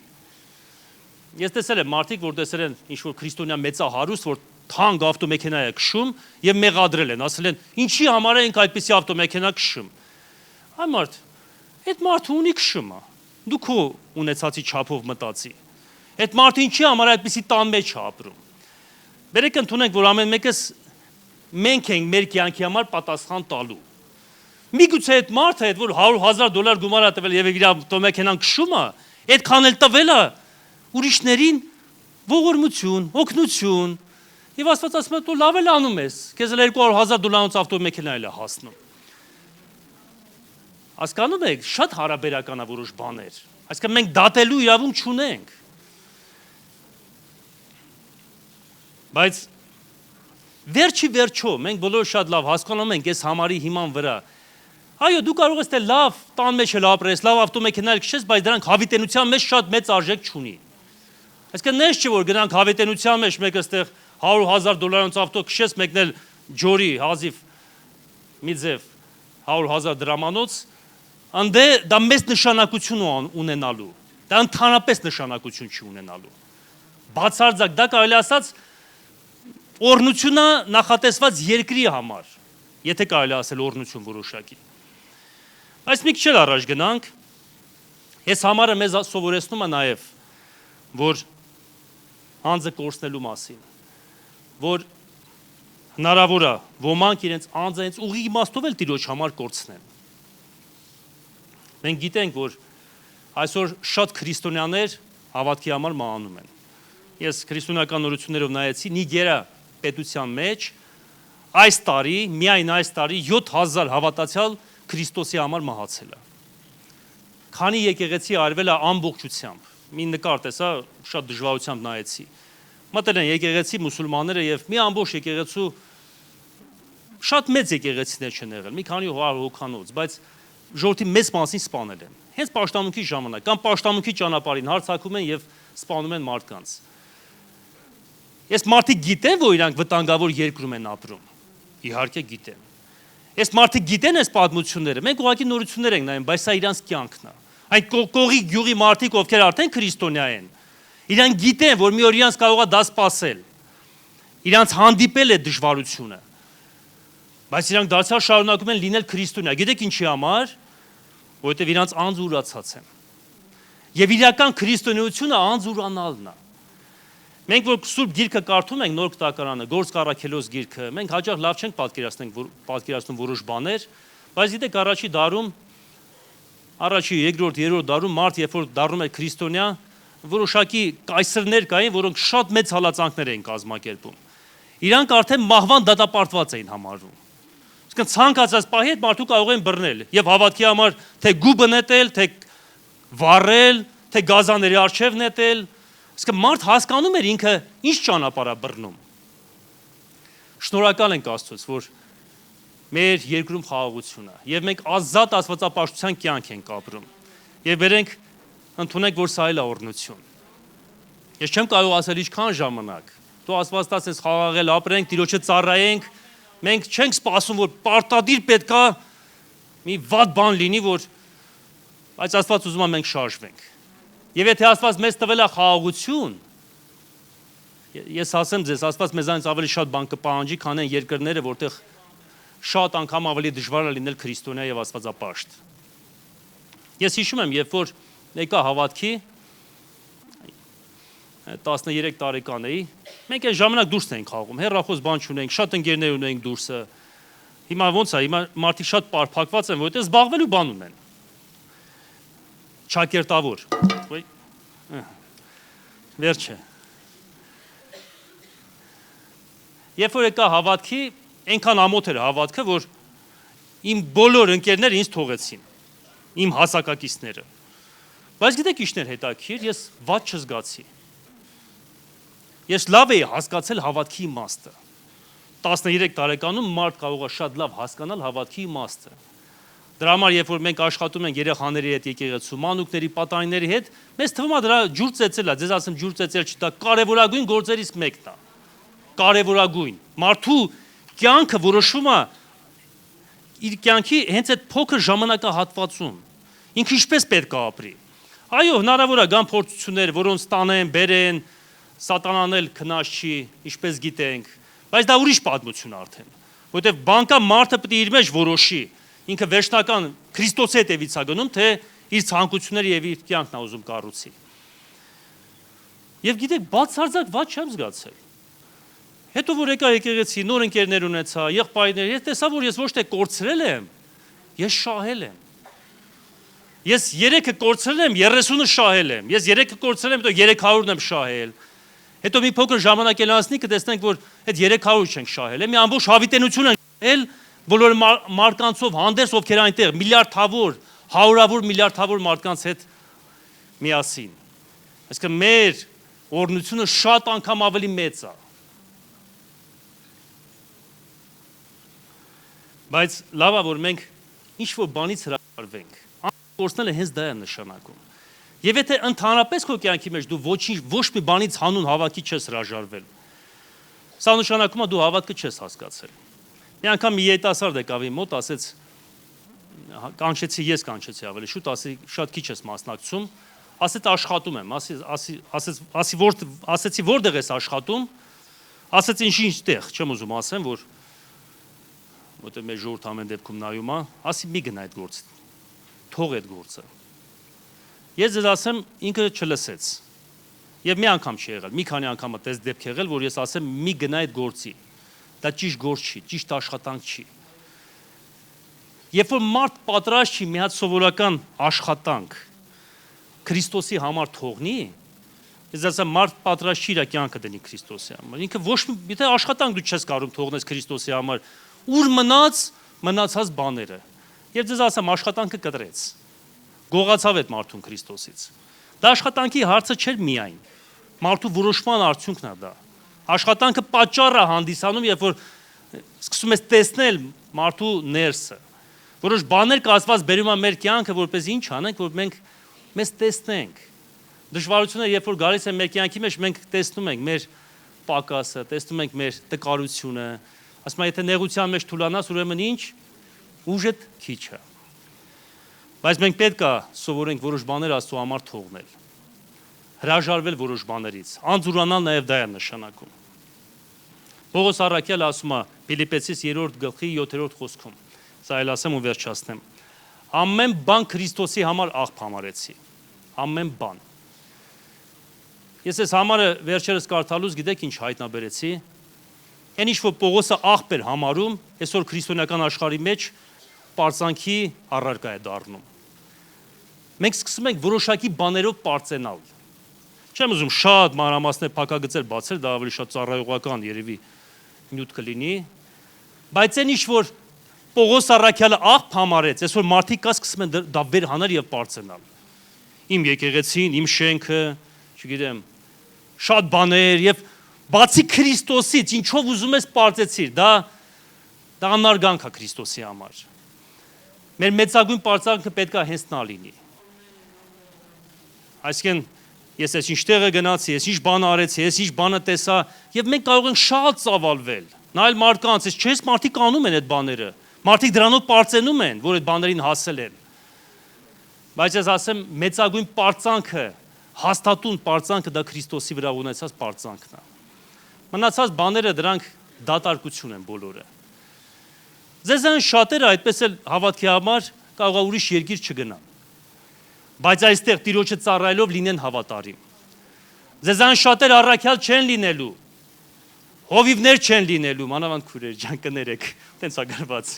Ես տեսել եմ մարդիկ, որ տեսել են ինչ-որ քրիստոնյա մեծահարուստ, որ թանկ ավտոմեքենա է քշում եւ մեղադրել են, ասել են, ինչի համար ենք այդպիսի ավտոմեքենա քշում։ Այ մարդ, այդ մարդը ունի քշում է։ Դու քո ունեցածի չափով մտածի։ Այդ մարդը ինչի համար այդպիսի տան մեջ է ապրում։ Բերեք ընդունենք, որ ամեն մեկս մենք ենք մեր կյանքի համար պատասխան տալու։ Միգուցե այդ մարդը, այդ որ $100,000 գումար է տվել եւ իր ավտոմեքենան քշում է, այդքան էլ տվել է ուրիշներին ողորմություն, օգնություն։ Եվ Աստված ասում է, դու լավ էլ անում ես, քեզ էլ $200,000 ավտոմեքենա էլ է հասնում։ Հասկանում եք, շատ հարաբերական է որոշ բաներ։ Այսինքն մենք դատելու իրավունք չունենք։ Բայց Վերջի վերջո մենք բոլորը շատ լավ հասկանում ենք այս համարի հիման վրա։ Այո, դու կարող ես թե լավ տան մեջ էլ ապրես, լավ ավտոմեքենա քշես, բայց դրանք հավիտենության մեջ շատ մեծ արժեք չունի։ Այսինքն նես չէ որ գնանք հավիտենության մեջ մեկը ստեղ $100,000 ավտո քշես, մեկն էլ ջորի հազիվ մի ձև $100,000 դրամանոց, անդե դա մեծ նշանակություն ունենալու։ Դա ընդհանրապես նշանակություն չի ունենալու։ Բացարձակ դա կարելի ասած օրնությունը նախատեսված երկրի համար, եթե կարելի ասել օրնություն որոշակի։ Այս մի քիչ էլ առաջ գնանք, այս համարը մեզ սովորեցնում է նաև, որ անձը կորցնելու մասին, որ հնարավոր է ոմանք իրենց անձը հենց ուղի իմաստով էլ Տիրոջ համար կորցնեն։ Մենք գիտենք, որ այսօր շատ քրիստոնյաներ հավատքի համար մահանում են։ Ես քրիստոնեական նորություններով նայեցի, Նիգերա պետության մեջ այս տարի, միայն այս տարի 7,000 հավատացյալ Քրիստոսի համար մահացել է։ Քանի եկեղեցի արվել է ամբողջությամբ։ Մի նկար տեսա, շատ դժվարությամբ նայեցի։ Մտել են եկեղեցի մուսուլմանները եւ մի ամբողջ եկեղեցու շատ մեծ եկեղեցիներ չեն եղել, մի քանի 100 հոգանոց, բայց ժողովրդի մեծ մասին սպանել են։ Հենց պաշտամունքի ժամանակ կամ պաշտամունքի ճանապարհին հարձակում են եւ սպանում են մարդկանց։ Այս մարդիկ գիտեն, որ իրանք վտանգավոր երկրում են ապրում։ Իհարկե գիտեն։ Այս մարդիկ գիտեն այս պատմությունները, մենք ուղղակի նորություններ ենք նայում, բայց սա իրանց կյանքն է։ Այն կողի գյուղի մարդիկ, ովքեր արդեն քրիստոնյա են, իրանք գիտեն, որ մի օր իրանց կարող է դա սпасել։ Իրանց հանդիպել է դժվարությունը։ Բայց իրանք դարձյալ շարունակում են լինել քրիստոնյա։ Գիտեք ինչի համար, որովհետև իրանց անձ ուրացած են։ Եվ իրական քրիստոնեությունը անձ ուրանալն է։ Մենք որ Սուրբ Գիրքը կարդում ենք Նոր Կտակարանը, Գործք առաքելոց գիրքը, մենք հաճախ լավ չենք պատկերացնում որոշ բաներ, բայց գիտեք առաջի դարում, առաջի, երկրորդ, երրորդ դարում մարդ երբ որ դառնում է քրիստոնյա, որոշակի կայսրներ կային, որոնք շատ մեծ հալածանքներ էին կազմակերպում։ Իրանք արդեն մահվան դատապարտված էին համարվում։ Իսկ ցանկացած պահի հետ մարդու կարող են բռնել եւ հավատքի համար թե գուբը նետել, թե վառել, թե գազաների արչեւ նետել։ Իսկ մարդ հասկանում էր ինքը ինչ ճանապարհ է բռնում։ Շնորհակալ ենք Աստծոց, որ մեր երկրում խաղաղություն է եւ մենք ազատ աստվածապաշտության կյանք ենք ապրում։ Եվ վերենք ընդունենք, որ սա էլ է օրհնություն։ Ես չեմ կարող ասել ինչքան ժամանակ։ Դու Աստված տաս ես խաղաղել ապրենք, Տիրոջը ծառայենք։ Մենք չենք սպասում, որ պարտադիր պետքա մի վատ բան լինի, որ բայց Աստված ուզում է մենք շարժվենք։ Եվ եթե Աստված մեզ տվել է խաղաղություն, ես ասեմ ձեզ, Աստված մեզանից ավելի շատ բան կպահանջի, քան այն երկրները, որտեղ շատ անգամ ավելի դժվար է լինել քրիստոնյա եւ աստվածապաշտ։ Ես հիշում եմ, երբ որ եկա հավատքի 13 տարեկան էի, մենք այն ժամանակ դուրս էինք խաղում, հեռախոս բան չունենք, շատ ընկերներ ունենք դուրսը։ Հիմա ոնց է, հիմա մարդիկ շատ պարփակված են, որովհետեւ զբաղվելու բան ունեն։ Չակերտավոր։ Վերջը։ Երբ որ եկա հավատքի, այնքան ամոթ էր հավատքը, որ իմ բոլոր ընկերները ինձ թողեցին, իմ հասակակիցները։ Բայց գիտեք ինչն էր հետաքրքիր, ես վատ չզգացի։ Ես լավ էի հասկացել հավատքի իմաստը։ 13 տարեկանում մարդ կարող է շատ լավ հասկանալ հավատքի իմաստը։ Դրա համար երբ որ մենք աշխատում ենք երեխաների հետ, եկեղեցու մանուկների, պատանիների հետ, մեզ թվում է դրա ջուր ծեծելա, ձեզ ասեմ ջուր ծեծել չի, դա կարևորագույն գործերից մեկն է։ Կարևորագույն։ Մարդու կյանքը որոշվում է իր կյանքի հենց այդ փոքր ժամանակահատվածում։ Ինքը ինչպես պետք է ապրի։ Այո, հնարավոր է գան փորձություններ, որոնց տանեն, բերեն, սատանան էլ քնած չի, ինչպես գիտենք, բայց դա ուրիշ պատմություն արդեն, որովհետև բանկա մարդը պետք է իր մեջ որոշի, ինքը վերջնական Քրիստոսի հետևից է գնում, թե իր ցանկությունները եւ իր կյանքն է ուզում կառուցի։ Եվ գիտեք, բացարձակ ված չեմ զգացել։ Հետո որ եկա եկեղեցի, նոր ընկերներ ունեցա, եղբայրներ, ես տեսա, որ ես ոչ թե կորցրել եմ, ես շահել եմ։ Ես 3-ը կորցրել եմ, 30-ը շահել եմ։ Ես 3-ը կորցրել եմ, հետո 300-ն եմ շահել։ Հետո մի փոքր ժամանակ էլ անցնի կտեսնենք, որ այդ 300 չենք շահել, մի ամբողջ հավիտենություն ենք շահել, բոլոր մարդկանցով հանդերձ, ովքեր այնտեղ միլիարդավոր, հարյուրավոր միլիարդավոր մարդկանց հետ միասին։ Այսինքն մեր օրհնությունը շատ անգամ ավելի մեծ է։ Բայց լավ է որ մենք ինչ որ բանից հրաժարվենք։ Գործնելը հենց դա է նշանակում։ Եվ եթե ընդհանրապես քո կյանքի մեջ դու ոչ մի բանից հանուն հավատքի չես հրաժարվել, սա նշանակում է դու հավատքը չես հասկացել։ Մի անգամ մի երիտասարդ եկավ իմ մոտ, ասեց ես կանչեցի ավելի շուտ, շատ քիչ ես մասնակցում, ասեց աշխատում եմ, ասեցի որտեղ ես աշխատում, ասեց ինչ տեղ, չեմ ուզում ասեմ, որտեղ մեր ժողովուրդ ամեն դեպքում նայում է, ասի մի գնա այդ գործը, թող այդ գործը։ Ես ձեզ ասեմ, ինքը չլսեց։ Եվ մի անգամ չի եղել, մի քանի անգամ է տես դեպք եղել, որ ես ասեմ մի գնա այդ գործի։ Դա ճիշտ գործ չի, ճիշտ աշխատանք չի։ Երբ որ մարդ պատրաստ չի մի հատ սովորական աշխատանք Քրիստոսի համար թողնի, ես ասեմ մարդ պատրաստ չի իր կյանքը դնի Քրիստոսի համար։ Ինքը ոչ մի եթե աշխատանք դու չես կարող թողնես Քրիստոսի համար, ուր մնացած բաները։ Եվ ձեզ ասեմ աշխատանքը կտրեց։ Գողացավ այդ մարդուն Քրիստոսից։ Դա աշխատանքի հարցը չէր միայն։ Մարդու որոշման արդյունքն է դա։ Աշխատանքը պատճառ է հանդիսանում, երբ որ սկսում ես տեսնել մարդու ներսը։ Որոշ բաներ կասված բերում է մեր կյանքը, որպես ինչ անենք, որ մենք մեզ տեսնենք։ Դժվարությունները, երբ որ գալիս են մեր կյանքի մեջ, մենք տեսնում ենք մեր պակասը, տեսնում ենք մեր տկարությունը։ Ասում եմ, եթե նեղության մեջ թուլանաս, ուրեմն ինչ, ուժդ քիչ է։ Բայց մենք պետք է սովորենք որոշ բաներ Աստծո համար թողնել։ Հրաժարվել որոշ բաներից, անձուրանալ նաև դա է նշանակում։ Պողոս առաքյալը ասում է Փիլիպպեցիս 3:7 խոսքում, սա էլ ասեմ ու վերջացնեմ։ Ամեն բան Քրիստոսի համար աղբ համարեցի։ Ամեն բան։ Ես այս համարը վերջերս կարդալուց գիտեք ինչ հայտնաբերեցի։ Այն ինչ որ Պողոսը աղբ էր համարում, այսօր քրիստոնեական աշխարհի մեջ պարծանքի առարկա է դառնում։ Մենք սկսում ենք որոշակի բաներով պարծենալ։ Չեմ ուզում շատ մանրամասներ փակագծեր բացել, դա ավելի շատ ծառայողական երևի նյութ կլինի, բայց այն ինչ որ Պողոս առաքյալը աղբ համարեց, այսօր մարդիկ կա սկսում են դա վեր հանել եւ պարծենալ։ Իմ եկեղեցին, իմ շենքը, չգիտեմ, շատ բաներ եւ բացի Քրիստոսից ինչով ուզում ես պարծեցիր, դա անարգանք է Քրիստոսի համար։ Մեր մեծագույն պարծանքը պետք է հենց նա լինի։ Այսինքն ես ինչ տեղը գնացի, ես ինչ բան արեցի, ես ինչ բանը տեսա, եւ մենք կարող ենք շատ ծավալվել։ Նայել մարդկանց, ես չես մարդիկ անում են այդ բաները։ Մարդիկ դրանով պարծենում են, որ այդ բաներին հասել են։ Բայց ես ասեմ, մեծագույն պարծանքը, հաստատուն պարծանքը դա Քրիստոսի վրա ունեցած պարծանքն է։ Մնացած բաները դրանք դատարկություն են բոլորը։ Ձեզան շատերը այդպես էլ հավատքի համար կարող է ուրիշ երկիր չգնան։ Բայց այստեղ Տիրոջը ծառայելով լինեն հավատարիմ։ Ձեզան շատեր առաքյալ չեն լինելու։ Հովիվներ չեն լինելու, մանավանդ քուրեր ջան կներեք, տենց է գրված։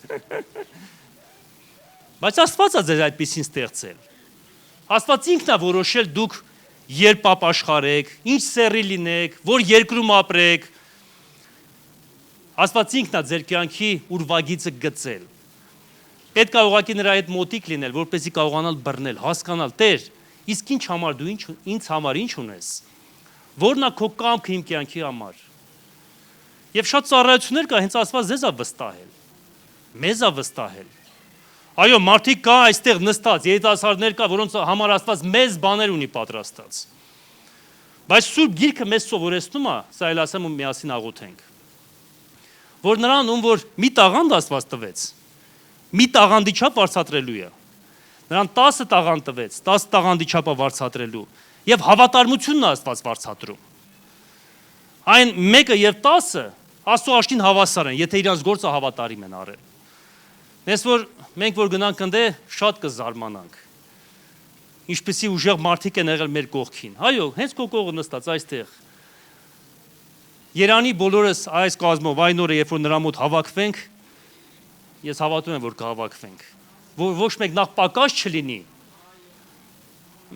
Բայց Աստված է ձեզ այդպեսին ստեղծել։ Աստված ինքն է որոշել դուք երբ ապաշխարեք, ինչ սեռի լինեք, որ երկրում ապրեք։ Աստված ինքն է ձեր կյանքի ուրվագիծը գծել։ Պետք է ուղղակի նրա հետ մոտիկ լինել, որպեսզի կարողանալ բռնել, հասկանալ, Տեր, իսկ ինչ համար դու ինձ համար ինչ ունես։ Որն է քո կամքը իմ կյանքի համար։ Եվ շատ ծառայություններ կա, հենց Աստված ձեզ է վստահել։ Մեզ է վստահել։ Այո, մարդիկ կա այստեղ նստած, երիտասարդներ կա, որոնց համար Աստված մեծ բաներ ունի պատրաստած։ Բայց Սուրբ Գիրքը մեզ սովորեցնում է, սա էլ ասեմ ու միասին աղոթենք, որ նրան ում որ մի տաղանդ Աստված տվեց, մի տաղանդի չափ վարձատրելու է։ Նրան 10 տաղանդ տվեց, 10 տաղանդի չափ վարձատրելու եւ հավատարմությունն է Աստված վարձատրում։ Այն 1-ը եւ 10-ը Աստծո աշտին հավասար են, եթե իրանց գործը հավատարիմ են արել։ Ես որ մենք որ գնանք ընդ շատ կզարմանանք։ Ինչպեսի ուժեղ մարդիկ են եղել մեր կողքին։ Այո, հենց քո կողքը նստած այստեղ։ Երանի բոլորս այս կազմով այն օրը, երբ որ նրա մոտ հավաքվենք, ես հավատում եմ, որ կհավաքվենք։ Որ ոչ մեկ նախ պակաս չլինի։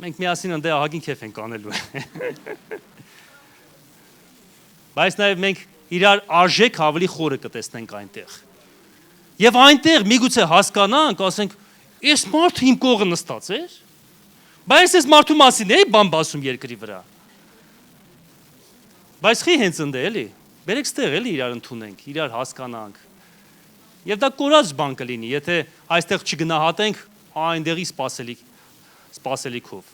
Մենք միասին ընդ ահագին քեֆ ենք անելու։ Բայց նաև մենք իրար արժեք ավելի խորը կտեսնենք այնտեղ։ Եվ այնտեղ միգուցե հասկանանք, ասենք, այս մարդը իմ կողը նստած էր, բայց այս մարդու մասին է բան բասում երկրի վրա։ Բայց խի հենց ընդ է, էլի։ Բերեք ստեղ էլի իրար ընդունենք, իրար հասկանանք։ Եվ դա կորած բան կլինի, եթե այստեղ չգնահատենք այնտեղի սպասելիքով։